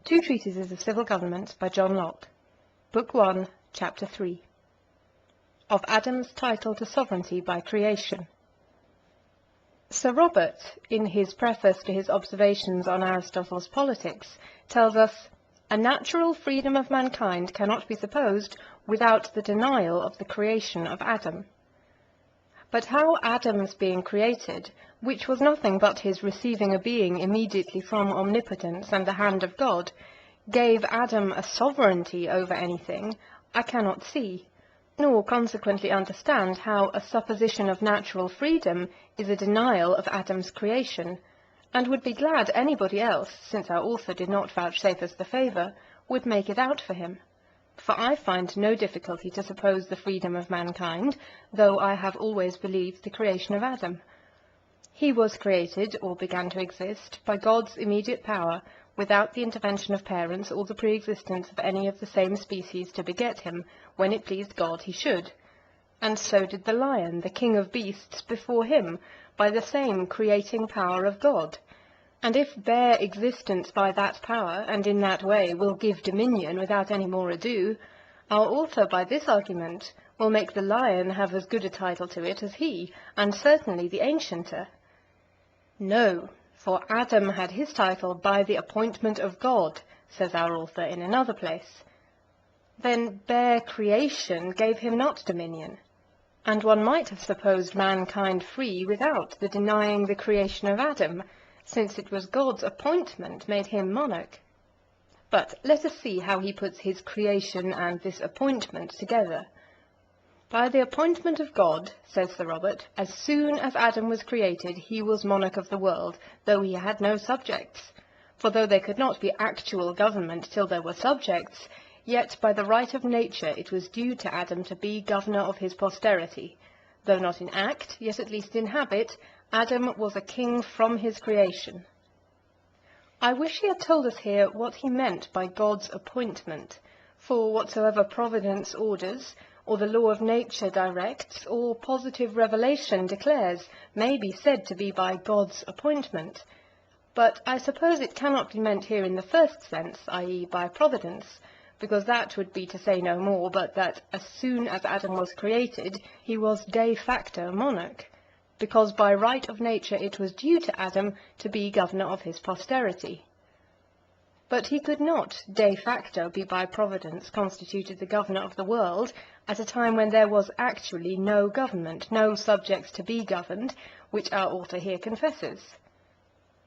Two Treatises of Civil Government by John Locke. Book 1, Chapter 3. Of Adam's Title to Sovereignty by Creation. Sir Robert, in his preface to his Observations on Aristotle's Politics, tells us, "A natural freedom of mankind cannot be supposed without the denial of the creation of Adam." But how Adam's being created, which was nothing but his receiving a being immediately from omnipotence and the hand of God, gave Adam a sovereignty over anything, I cannot see, nor consequently understand how a supposition of natural freedom is a denial of Adam's creation, and would be glad anybody else, since our author did not vouchsafe us the favour, would make it out for him. For I find no difficulty to suppose the freedom of mankind, though I have always believed the creation of Adam. He was created, or began to exist, by God's immediate power, without the intervention of parents or the pre-existence of any of the same species to beget him, when it pleased God he should. And so did the lion, the king of beasts, before him, by the same creating power of God. And if bare existence by that power, and in that way, will give dominion without any more ado, our author by this argument will make the lion have as good a title to it as he, and certainly the ancienter. No, for Adam had his title by the appointment of God, says our author in another place. Then bare creation gave him not dominion, and one might have supposed mankind free without the denying the creation of Adam, since it was God's appointment made him monarch. But let us see how he puts his creation and this appointment together. By the appointment of God, says Sir Robert, as soon as Adam was created, he was monarch of the world, though he had no subjects. For though there could not be actual government till there were subjects, yet by the right of nature it was due to Adam to be governor of his posterity. Though not in act, yet at least in habit, Adam was a king from his creation. I wish he had told us here what he meant by God's appointment, for whatsoever providence orders, or the law of nature directs, or positive revelation declares, may be said to be by God's appointment. But I suppose it cannot be meant here in the first sense, i.e. by providence, because that would be to say no more but that as soon as Adam was created, he was de facto monarch, because by right of nature it was due to Adam to be governor of his posterity. But he could not de facto be by providence constituted the governor of the world at a time when there was actually no government, no subjects to be governed, which our author here confesses.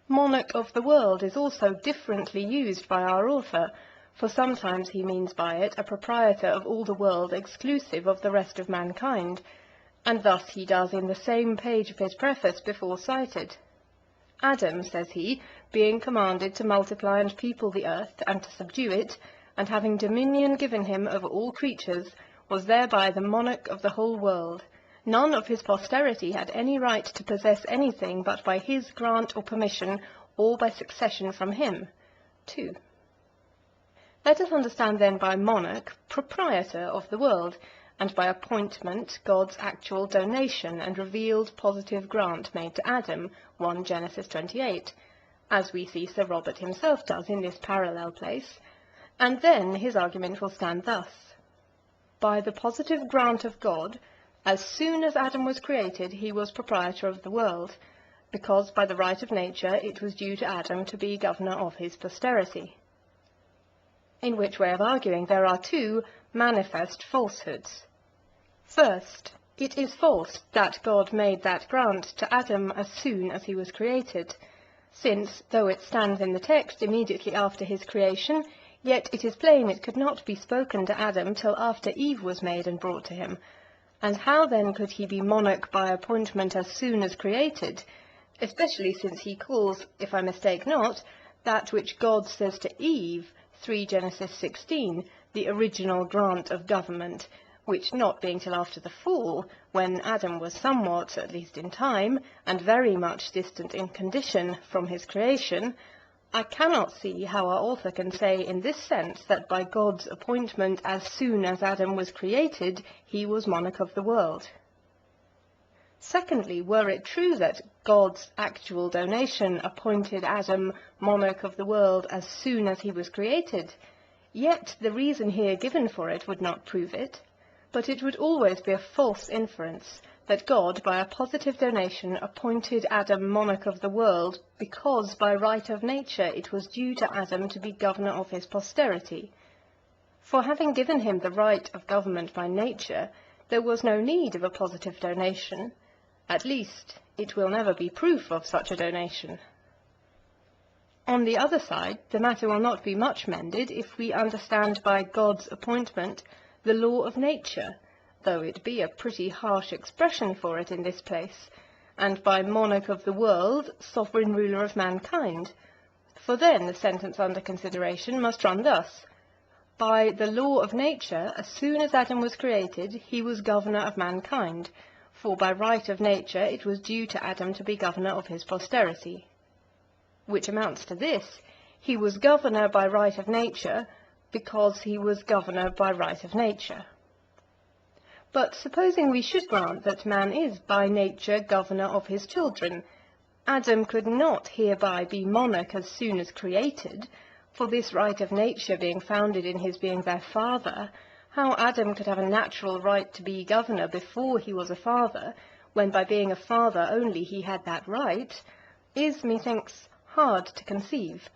Monarch of the world is also differently used by our author, for sometimes he means by it a proprietor of all the world exclusive of the rest of mankind, and thus he does in the same page of his preface before cited. Adam, says he, being commanded to multiply and people the earth, and to subdue it, and having dominion given him over all creatures, was thereby the monarch of the whole world. None of his posterity had any right to possess anything but by his grant or permission, or by succession from him. 2. Let us understand then by monarch, proprietor of the world, and by appointment, God's actual donation and revealed positive grant made to Adam, 1 Genesis 28, as we see Sir Robert himself does in this parallel place, and then his argument will stand thus. By the positive grant of God, as soon as Adam was created, he was proprietor of the world, because by the right of nature it was due to Adam to be governor of his posterity. In which way of arguing there are two manifest falsehoods. First, it is false that God made that grant to Adam as soon as he was created, since, though it stands in the text immediately after his creation, yet it is plain it could not be spoken to Adam till after Eve was made and brought to him. And how then could he be monarch by appointment as soon as created, especially since he calls, if I mistake not, that which God says to Eve, 3 Genesis 16, the original grant of government, which not being till after the fall, when Adam was somewhat, at least in time, and very much distant in condition from his creation, I cannot see how our author can say in this sense that by God's appointment as soon as Adam was created, he was monarch of the world. Secondly, were it true that God's actual donation appointed Adam monarch of the world as soon as he was created, yet the reason here given for it would not prove it, but it would always be a false inference that God, by a positive donation, appointed Adam monarch of the world because by right of nature it was due to Adam to be governor of his posterity. For having given him the right of government by nature, there was no need of a positive donation. At least, it will never be proof of such a donation. On the other side, the matter will not be much mended if we understand by God's appointment the law of nature, though it be a pretty harsh expression for it in this place, and by monarch of the world, sovereign ruler of mankind. For then the sentence under consideration must run thus: by the law of nature, as soon as Adam was created, he was governor of mankind, for by right of nature it was due to Adam to be governor of his posterity. Which amounts to this: he was governor by right of nature, because he was governor by right of nature. But supposing we should grant that man is by nature governor of his children, Adam could not hereby be monarch as soon as created, for this right of nature being founded in his being their father. How Adam could have a natural right to be governor before he was a father, when by being a father only he had that right, is, methinks, hard to conceive,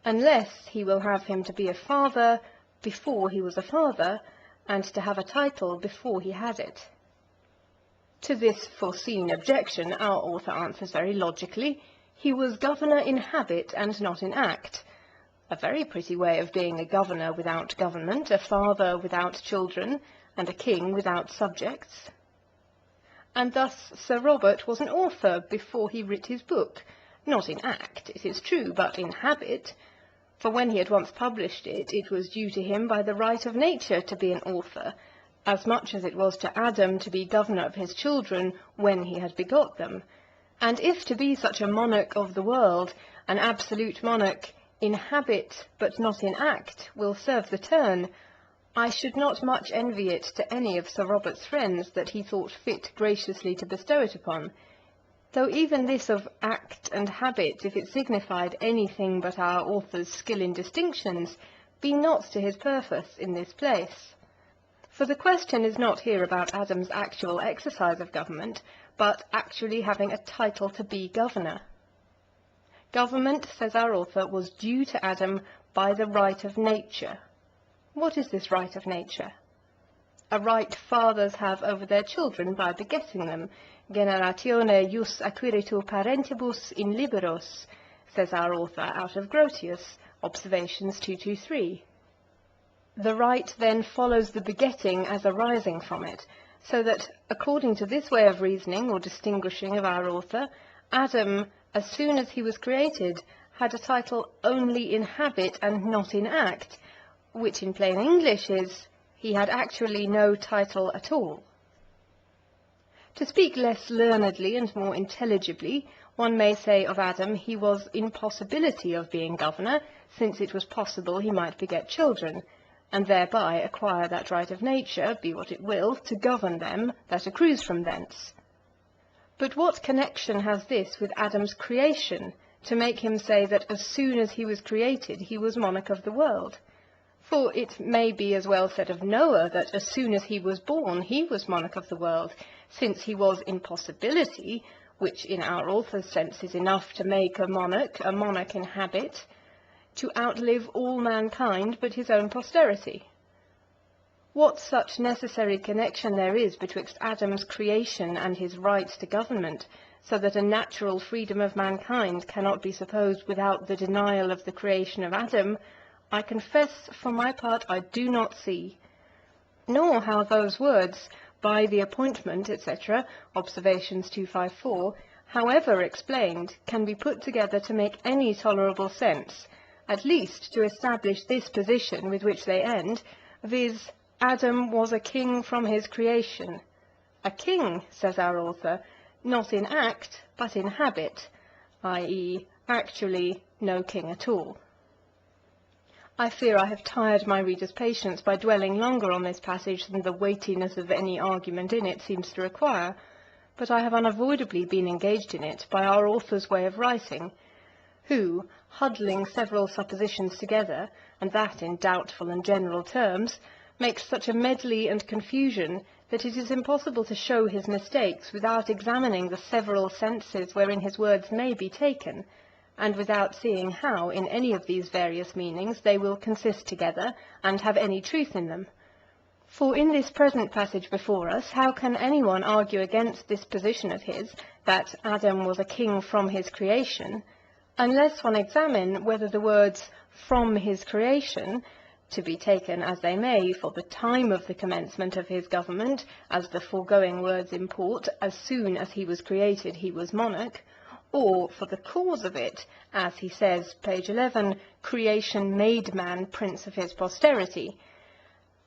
unless he will have him to be a father before he was a father, and to have a title before he had it. To this foreseen objection our author answers very logically: he was governor in habit and not in act. A very pretty way of being a governor without government, a father without children, and a king without subjects. And thus Sir Robert was an author before he writ his book, not in act, it is true, but in habit, for when he had once published it, it was due to him by the right of nature to be an author, as much as it was to Adam to be governor of his children when he had begot them. And if to be such a monarch of the world, an absolute monarch, in habit but not in act, will serve the turn, I should not much envy it to any of Sir Robert's friends that he thought fit graciously to bestow it upon, though even this of act and habit, if it signified anything but our author's skill in distinctions, be not to his purpose in this place. For the question is not here about Adam's actual exercise of government, but actually having a title to be governor. Government, says our author, was due to Adam by the right of nature. What is this right of nature? A right fathers have over their children by begetting them. Generatione jus acquiritur parentibus in liberos, says our author out of Grotius, Observations 223. The right then follows the begetting as arising from it, so that, according to this way of reasoning or distinguishing of our author, Adam, as soon as he was created, had a title only in habit and not in act, which in plain English is, he had actually no title at all. To speak less learnedly and more intelligibly, one may say of Adam he was in possibility of being governor, since it was possible he might beget children, and thereby acquire that right of nature, be what it will, to govern them that accrues from thence. But what connection has this with Adam's creation, to make him say that as soon as he was created he was monarch of the world? For it may be as well said of Noah that as soon as he was born he was monarch of the world, since he was in possibility, which in our author's sense is enough to make a monarch in habit, to outlive all mankind but his own posterity. What such necessary connection there is betwixt Adam's creation and his right to government, so that a natural freedom of mankind cannot be supposed without the denial of the creation of Adam, I confess for my part I do not see, nor how those words, by the appointment, etc., Observations 254, however explained, can be put together to make any tolerable sense, at least to establish this position with which they end, viz., Adam was a king from his creation. A king, says our author, not in act, but in habit, i.e., actually no king at all. I fear I have tired my reader's patience by dwelling longer on this passage than the weightiness of any argument in it seems to require, but I have unavoidably been engaged in it by our author's way of writing, who, huddling several suppositions together, and that in doubtful and general terms, makes such a medley and confusion that it is impossible to show his mistakes without examining the several senses wherein his words may be taken, and without seeing how, in any of these various meanings, they will consist together, and have any truth in them. For in this present passage before us, how can anyone argue against this position of his, that Adam was a king from his creation, unless one examine whether the words "from his creation," to be taken as they may for the time of the commencement of his government, as the foregoing words import, as soon as he was created he was monarch, or for the cause of it, as he says, page 11, creation made man prince of his posterity.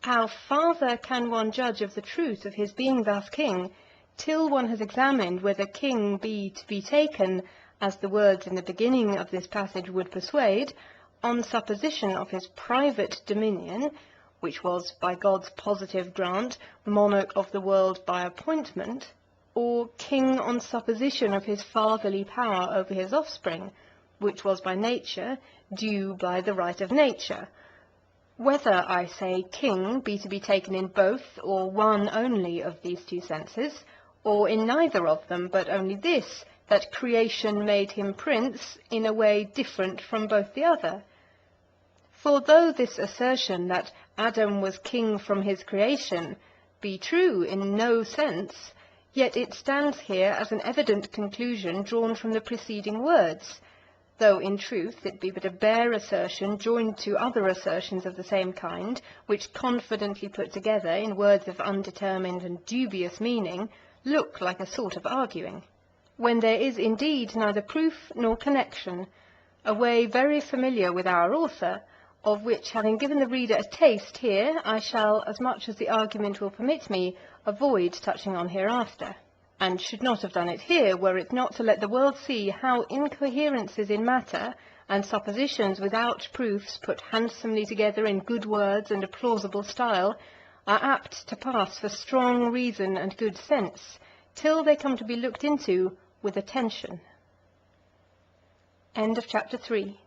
How farther can one judge of the truth of his being thus king, till one has examined whether king be to be taken, as the words in the beginning of this passage would persuade, on supposition of his private dominion, which was, by God's positive grant, monarch of the world by appointment, or king on supposition of his fatherly power over his offspring, which was by nature due by the right of nature. Whether, I say, king be to be taken in both or one only of these two senses, or in neither of them, but only this, that creation made him prince in a way different from both the other. For though this assertion that Adam was king from his creation be true in no sense, yet it stands here as an evident conclusion drawn from the preceding words, though in truth it be but a bare assertion joined to other assertions of the same kind, which, confidently put together in words of undetermined and dubious meaning, look like a sort of arguing, when there is indeed neither proof nor connection, a way very familiar with our author, of which, having given the reader a taste here, I shall, as much as the argument will permit me, avoid touching on hereafter, and should not have done it here, were it not to let the world see how incoherences in matter, and suppositions without proofs put handsomely together in good words and a plausible style, are apt to pass for strong reason and good sense, till they come to be looked into with attention. End of chapter 3.